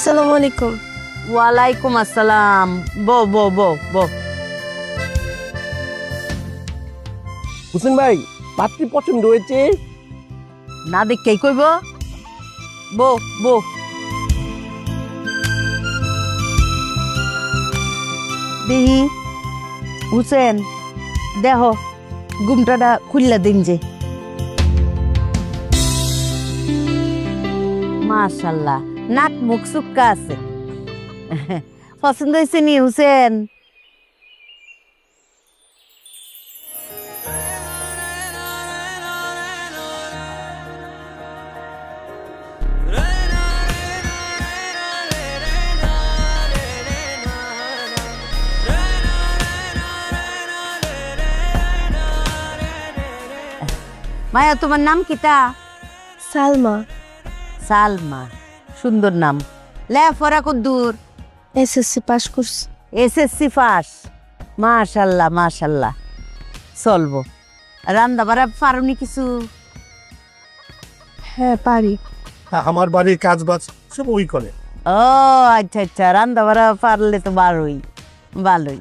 আসসালামু আলাইকুম। ওয়ালাইকুম আসসালাম। বো বো বো বো। হোসেন ভাই, পাত্রী পছন্দ হয়েছে? না দেখেই কইব। বো বো। দেহি হুসেন, দেহ ঘুমটাটা খুললা দিন যে। মাশাল্লাহ, নাক মুখ সুক্কা আছে। পছন্দ হয়েছে নি হুসেন? মায়া, তোমার নাম কিতা? সালমা। সালমা, সুন্দর নাম। লেখাপড়া কদ্দুর? এসএসসি পাস করছি। এসএসসি পাস, মাশাল্লাহ মাশাল্লাহ। চলবো। রান্না বাড়া পারোনি কিছু? হ্যাঁ পারি। আমার বাড়ির কাজ বাজ সব ওই করে। ও আচ্ছা আচ্ছা, রান্না বাড়া পারলে তো ভালোই ভালোই।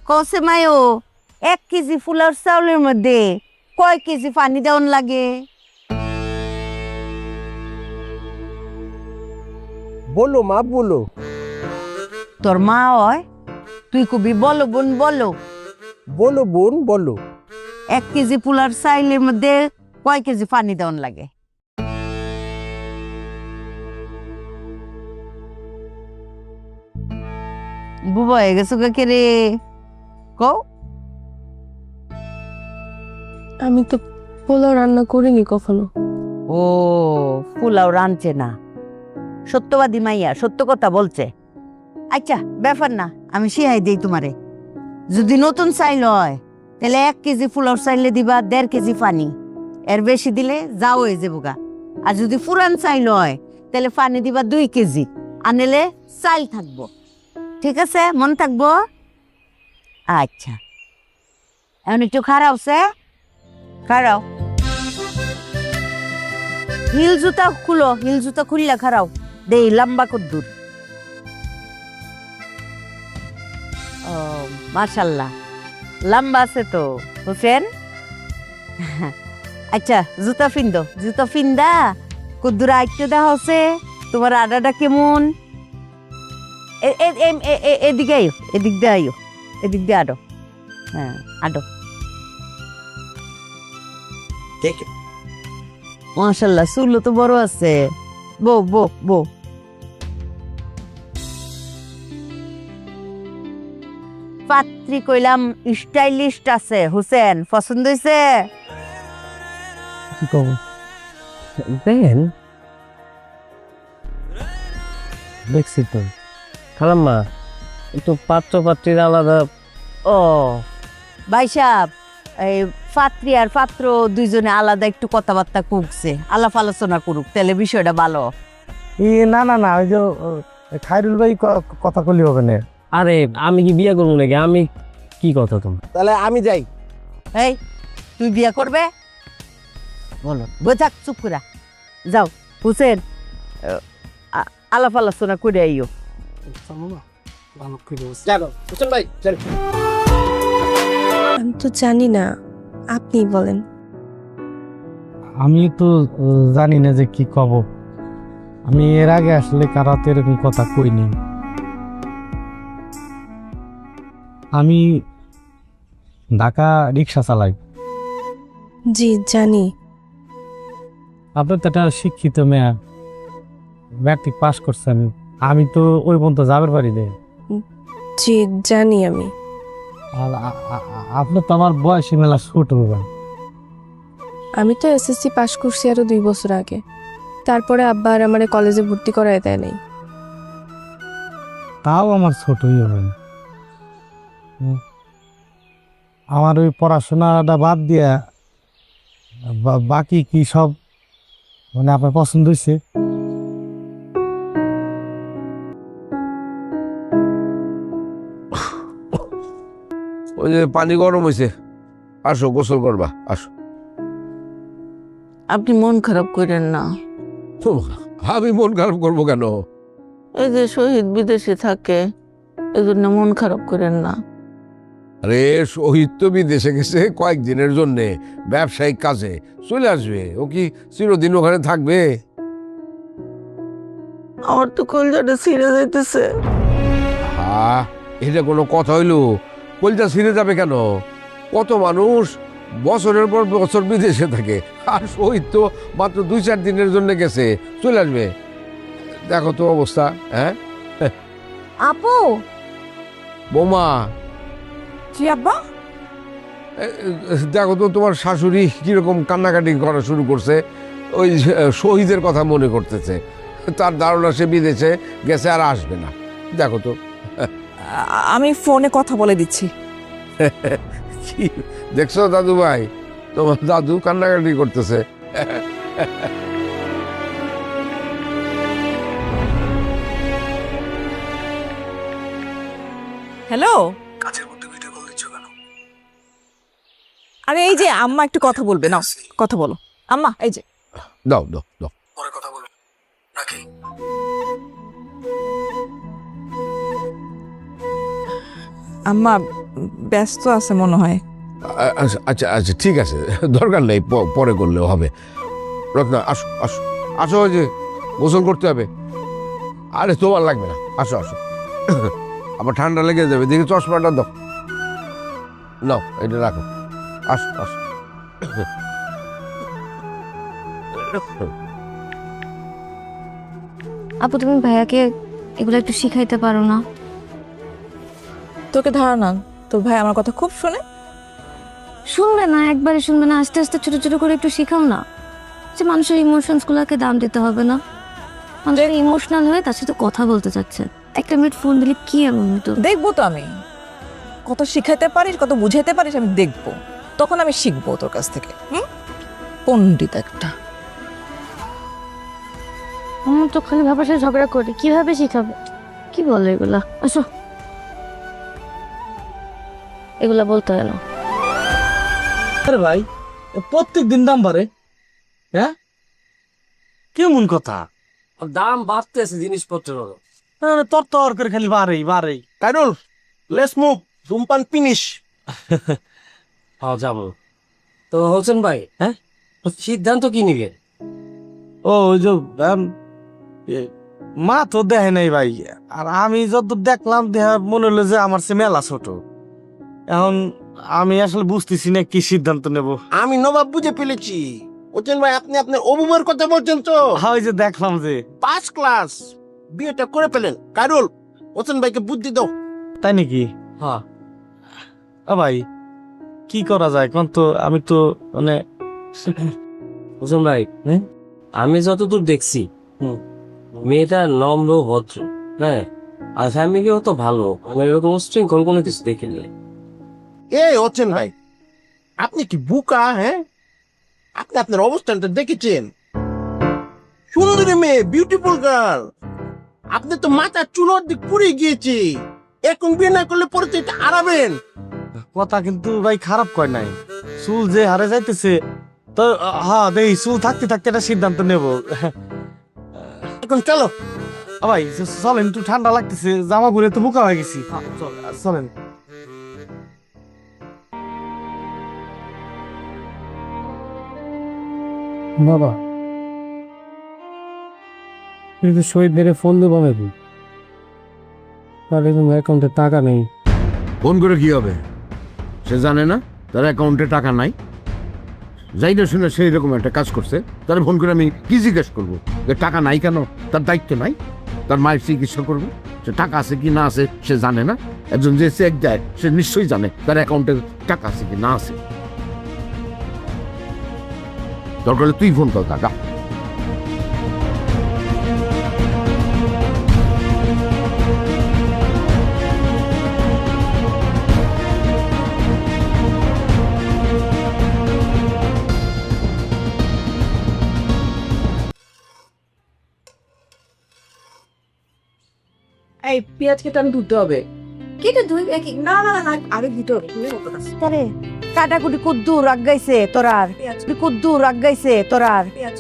কসে মায়ো, 1 কেজি ফুলার চাউলের মধ্যে কয় কেজি পানি দেওয়ান লাগে? বলো মা, বলো। তোর মা হয়, তুই কবি বলো বোন বলো। বলো বোন, বলো। 1 কেজি ফুলার চাউলের মধ্যে কয় কেজি পানি দেওয়ান লাগে? বুবা হয়ে গেছো কে রে? কও। আমি তো পোলাও রান্না করিনি কখনো। ও, পোলাও রাঁধছে না। সত্যবাদী মাইয়া, সত্য কথা বলছে। আচ্ছা ব্যাপার না, আমি শিখাই দিই তোমারে। যদি নতুন চাইল হয় তাহলে 1 কেজি পোলাও চাইলে দিবা 1.5 কেজি পানি। এর বেশি দিলে যাও হয়ে যাবো গা। আর যদি পুরান চাইল হয় তাহলে পানি দিবা 2 কেজি, আনলে চাইল থাকবো। ঠিক আছে, মন থাকবো? আচ্ছা, এখন একটু খারাও সে, খারাও। হিল জুতা খুলো, হিল জুতা খুললা খারাও। দেই লম্বা কদ্দুর। ও মাশাল্লাহ, লম্বা আছে তো হোসেন। আচ্ছা জুতা ফিন্দো, জুতা ফিন্দা কদ্দুর আইটে দেওয়া হচ্ছে। তোমার আডাটা কেমন? এদিকে আয়ো, এদিক দিয়ে আয়ো, এদিক দিয়ে আডো। হ্যাঁ আডো। মাশাল্লাহ, চুলও তো বড় আছে। বো বো বো। পাত্রী কইলাম স্টাইলিস্ট আছে। হোসেন পছন্দ হয়েছে? কি কব দেখেন, দেখছি তো খালাম্মা, একটু পাত্র পাত্রীর আলাদা। ও ভাই সাহেব, এই পাত্রী আর পাত্র দুইজনে আলাদা একটু কথাবার্তা কুকছে, আলাপ আলোচনা করুক, তাহলে বিষয়টা ভালো। না না না, ওই যে খায়রুল ভাই কথা কলি হবে না। আরে আমি কি বিয়ে করবো নাকি? আমি কি কথা তোমার? তাহলে আমি যাই। এই তুই বিয়ে করবে? বলো বোঝাক, চুপ করে যাও। হোসেন, আলাপ আলোচনা করে আইও। হোসেন ভাই, আমি তো জানি না, আপনি বলেন। আমি তো জানি না যে কি কব। আমি এর আগে আসলে কারো হাতে এরকম কথা কইনি। আমি ঢাকা রিক্সা চালাই। জি জানি। আপনার তো একটা শিক্ষিত মেয়া, ম্যাট্রিক পাস করছেন। আমি তো ওই পর্যন্ত যাবার পারি না। জি জানি আমি। আর আপনি তো আমার বয়সী মেলা ছোট হবেন। আমি তো এসএসসি পাস করছি আরো 2 বছর আগে। তারপরে আব্বা আর আমারে কলেজে ভর্তি করায় দেয় নাই। তাও আমার ছোটই হবেন। আমার ওই পড়াশোনাটা বাদ দিয়া বাকি কি সব মানে আপনার পছন্দ হয়েছে? ওই যে পানি গরম হয়েছে, আসো গোসল করবা, আসো। আপনি মন খারাপ করেন না। আমি মন খারাপ করবো কেন? এই যে শহীদ বিদেশে থাকে, এজন্য মন খারাপ করেন না। আরে শহীদ তো বিদেশে গেছে কয়েকদিনের জন্য ব্যবসায়িক কাজে, চলে আসবে। ও কি চিরদিন ওখানে থাকবে? আমার তো কলজাটা ছিঁড়ে যাইতেছে। হ্যাঁ, এটা কোনো কথা হইলো? কলজা ছিঁড়ে যাবে কেন? কত মানুষ বছরের পর বছর বিদেশে থাকে, আর শহীদ তো মাত্র 2-4 দিনের জন্য গেছে, চলে আসবে। দেখো তো অবস্থা। হ্যাঁ আপু, বৌমা, জি আব্বা। দেখো তো তোমার শাশুড়ি কিরকম কান্নাকাটি করা শুরু করছে। ওই শহীদের কথা মনে করতেছে। তার ধারণা সে বিদেশে গেছে আর আসবে না। দেখো তো। আমি ফোনে কথা বলে দিচ্ছি। কি দেখছো দাদু ভাই, তোমার দাদু কান্নাকাটি করতেছে। হ্যালো, আরে এই যে আম্মা একটু কথা বলবে, নাও কথা বলো। আম্মা এই যে। দাও দাও দাও। আম্মা ব্যস্ত আছে মনে হয়। আচ্ছা আচ্ছা আচ্ছা, ঠিক আছে, দরকার নেই, পরে করলেও হবে। রত্না, আসো আসো আসো, ওই যে গোসল করতে হবে। আরে তোমার লাগবে না, আসো আসো। আবার ঠান্ডা লেগে যাবে, দেখি চশমাটা দাও। নাও, এটা রাখো। আসো আসো। আপু, তুমি ভাইয়াকে এগুলো একটু শিখাইতে পারো না? তোকে ধারণা তোর ভাই আমার কথা খুব শোনে। শুনবে না, একবারে শুনবে না, আস্তে আস্তে ছোট ছোট করে একটু শিখাও না, যে মানুষের ইমোশনস গুলাকে দাম দিতে হবে না। মানুষের ইমোশনাল হয়ে তার সাথে কথা বলতে চাচ্ছে, 1 মিনিট ফোন দিলে কি এমন তো? দেখবো তো আমি কত শিখাইতে পারিস, কত বুঝাইতে পারিস, আমি দেখবো, তখন আমি শিখবো তোর কাছ থেকে। পণ্ডিত একটা। আমার তো খালি ভাবার সাথে ঝগড়া করে, কিভাবে শিখাবে? কি বলে এগুলা? আসো, এগুলা বলতে হয় না। আরে ভাই, প্রত্যেক দিন দাম বাড়ে, হ্যাঁ? কেমন কথা? দাম বাড়তেছে জিনিসপত্রের। তর করে খালি বাড়েই বাড়েই। কাইরুল, লেটস মুভ, ধূমপান ফিনিশ। হ্যাঁ যাবো তো। হোসেন ভাই, হ্যাঁ সিদ্ধান্ত কি নিবে? ও ওই যে মা তো দেখে নাই ভাই, আর আমি যত দেখলাম দেহা মনে হলো যে আমার সে মেলা ছোট। এখন আমি আসলে বুঝতেছি না কি সিদ্ধান্ত নেব। আমি নবাব বুঝে ফেলেছি। হোসেন ভাই, আপনি আপনার অবুবের কথা বলছেন তো? হ্যাঁ, ওই যে দেখলাম যে 5 ক্লাস বিয়েটা করে ফেলেন। কাইরুল, হোসেন ভাইকে বুদ্ধি দাও। তাই নাকি? হ্যাঁ ভাই কি করা যায় কোন তো? আমি তো মানে হোসেন ভাই, আমি যতদূর দেখছি মেয়েটা নম্র ভদ্র, হ্যাঁ, আর ফ্যামিলিও তো ভালো। আমি এরকম শৃঙ্খল কোনো কিছু দেখিনি। এই হোসেন ভাই, আপনি কি বুকা? হ্যাঁ, আপনি আপনার অবস্থানটা দেখেছেন? সুন্দরী মেয়ে, বিউটিফুল গার্ল, আপনি তো মাথা চুলোর দিক পুড়ে গিয়েছে। এখন বিয়ে না করলে পরে তো এটা হারাবেন। কথা কিন্তু ভাই খারাপ কয় নাই, চুল যে হারে যাইতেছে তো। হ্যাঁ দেখি, চুল থাকতে থাকতে একটা সিদ্ধান্ত নেব। এখন চলো ভাই চলেন, একটু ঠান্ডা লাগতেছে, জামা পরে তো বোকা হয়ে গেছি। চলেন। বাবা, কিন্তু শহীদ মেরে ফোন দেবো নাকি? তাহলে তোমার অ্যাকাউন্টে টাকা নেই। ফোন করে কি হবে? সে জানে না তার অ্যাকাউন্টে টাকা নাই? যাই না শুনে সেই রকম একটা কাজ করছে, তার ফোন করে আমি কি জিজ্ঞেস করবো যে টাকা নাই কেন? তার দায়িত্ব নাই? তার মায়ের চিকিৎসা করবো, সে টাকা আছে কি না আছে সে জানে না? একজন যে চেক দেয় সে নিশ্চয়ই জানে তার অ্যাকাউন্টে টাকা আছে কি না আছে। দরকার হলে তুই ফোন কর টাকা। এই পেঁয়াজ কেটে আমি ধুতে হবে। কেটে ধুই একই? না না না, আগে ধুতে হবে। তারে কাটাকুটি কুদ্দুর আগাইছে তোরার, কুদ্দুর আগাইছে তোরার। পেঁয়াজ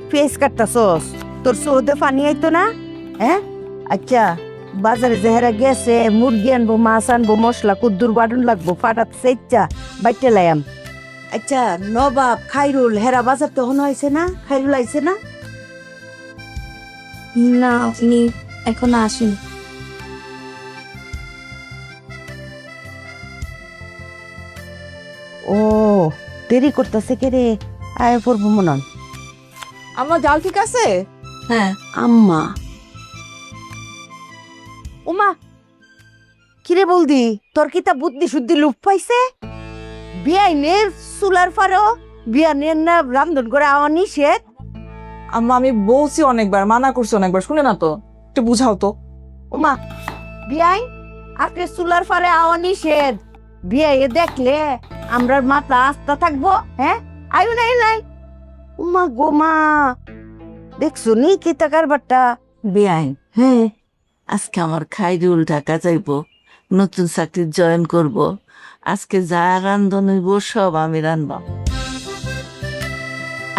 ফেস কাটতাছস। তোর সৌদে পানি আইতো না? হ্যাঁ, আচ্ছা বাজারে যেহেরা গেছে মুরগি আনবো, মাছ আনবো, মশলা কুদ্দুর বাটন লাগবো, ফাটাত সেচ্চা বাইটে লাইম। আচ্ছা নবাব খাইরুল হেরা বাজার তখন হয়েছে না? খাইরুল আইছে না? না আপনি এখন আসেন। ও দেরি করতেছে কে রে? আয় পড়বো মনন। আমার জাল ঠিক আছে? হ্যাঁ আম্মা ওমা কিরে বলদি, তোর কি তা বুদ্ধি শুদ্ধি লুপ পাইছে? বিয়াইনের চুলার ফারো বিয়ানের না রান্ধন করে আওয়া নিষেধ? আম্মা আমি বলছি অনেকবার, মানা করছি অনেকবার, শুনে না তো, একটু বুঝাও তো। ওমা বিয়াই আপনি চুলার ফারে আওয়া নিষেধ। বিয়াই দেখলে আমরার মাথা আস্থা থাকবো? হ্যাঁ আয়ু নাই নাই। উমা গোমা দেখছো নি কি তা কারবারটা? বেআইন, হ্যাঁ আজকে আমার খাইরুল ঢাকা যাইব, নতুন চাকরি জয়েন করব। আজকে যা রান্ধন হইব সব আমি রান্ধব।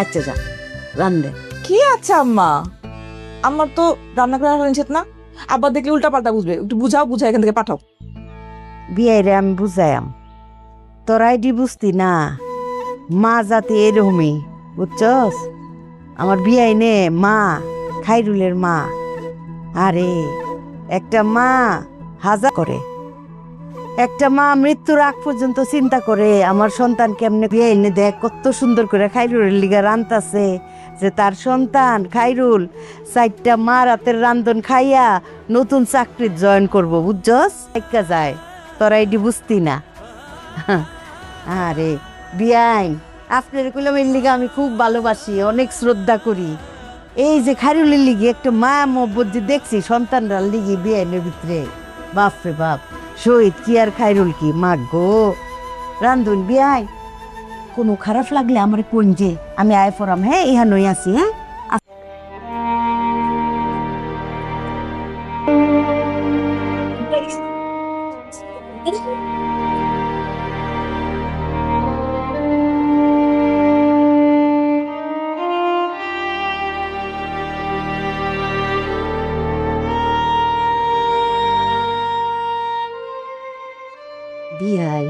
আচ্ছা যা রান্ধে। কি আছে আম্মা, আমার তো রান্না করা নিষেধ না। আব্বা দেখলে উল্টা পাল্টা বুঝবে, একটু বুঝাও, বুঝাও এখান থেকে পাঠাও। বিয়াই রে আমি বুঝাইম, তোরাই ডি বুঝতি না, মা জাতি এরকমই বুঝছস। আমার বিয়াই নে মা, খাইরুলের মা। আরে একটা মা হাজার করে, একটা মা মৃত্যুর আগ পর্যন্ত চিন্তা করে আমার সন্তান কেমনে। বিয়াই নে দেখ কত সুন্দর করে খাইরুলের লিগা রান্তাছে, যে তার সন্তান খাইরুল 4টা মা রাতের রান্ধন খাইয়া নতুন চাকরি জয়েন করবো বুঝছস। একটা যায় তোরা এটি বুঝতি না। আরে বিয়াই আপনার কইলাম এর লিগে আমি খুব ভালোবাসি, অনেক শ্রদ্ধা করি। এই যে খাইরুলের লিগে একটা মায়া মহব্বত যে দেখছি সন্তানরার লিগে বিয়াইনের ভিতরে, বাপরে বাপ। শহীদ কি আর খাইরুল কি, মা গো রান্ধুন। বিয়াই কোনো খারাপ লাগলে আমার কোন যে আমি আয় ফরাম। হ্যাঁ ইহা নই আছি। হ্যাঁ বিয়াই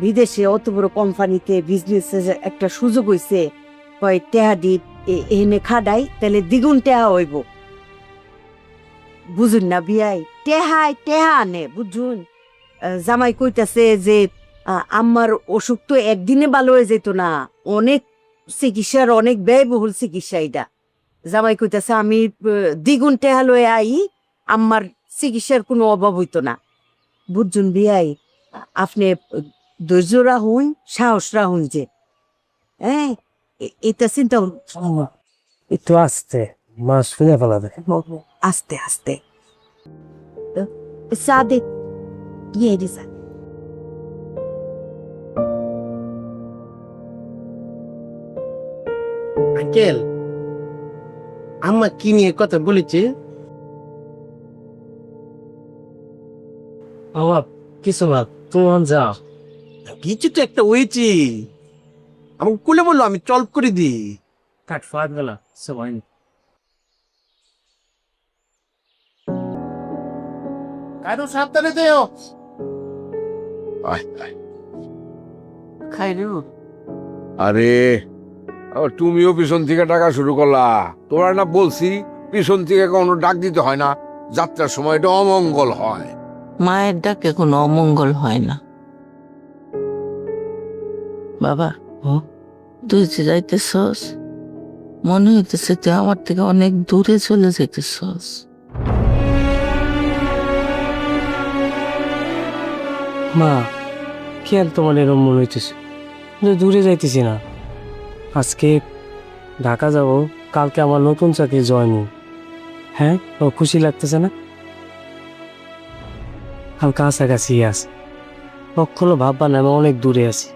বিদেশে অত বড় কোম্পানিতে বিজনেস একটা সুযোগ হইছে, কয় টেহা দি এনে খাডাই তাহলে দ্বিগুণ টেহা হইব। বুঝুন না বিয়াই, টেহাই টেহা আনে বুঝুন। জামাই কইতাছে যে আমার অসুখ তো একদিনে ভালো হয়ে যেত না, অনেক চিকিৎসার অনেক ব্যয়বহুল চিকিৎসা। এটা জামাই কইতাছে আমি দ্বিগুণ টেহা লয়ে আই, আমার চিকিৎসার কোনো অভাব হইতো না। বুঝুন বিয়াই, আপনি ধৈর্য রাখুন, সাহস রাখুন। যে হ্যাঁ এটা চিন্তা একটু আসতে মাছ শুনে ফেলাবে। আস্তে আস্তে চা দে গিয়ে দিস। আঙ্কেল আম্মা কি নিয়ে কথা বলেছে? বাবা কিছু না, তোমার যাও। কিছু তো একটা হয়েছে, আমাকে কুলে বললো আমি চল্প করে দিই। কাট ফাট গেলা সবাই। কারো সাবধানে দেও। খাইরুল আরে আবার তুমিও পিছন থেকে টাকা শুরু করলা। তোমার না বলছি পিছন থেকে কোনো ডাক দিতে হয় না, যাত্রার সময় এটা অমঙ্গল হয়। মায়ের ডাকে কোনো অমঙ্গল হয় না বাবা। তুই যে যাইতেছস মনে হইতেছে তুই আমার থেকে অনেক দূরে চলে যাইতেছস। মা খেয়াল তোমার এরম মনে হইতেছে, দূরে যাইতেছি না। আজকে ঢাকা যাব, কালকে আমার নতুন চাকরি জয়েনিং। হ্যাঁ ও খুশি লাগতেছে না? কাল কাছাকাছি আছে, কখনো ভাববা না আমি অনেক দূরে আছি।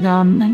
জান নাই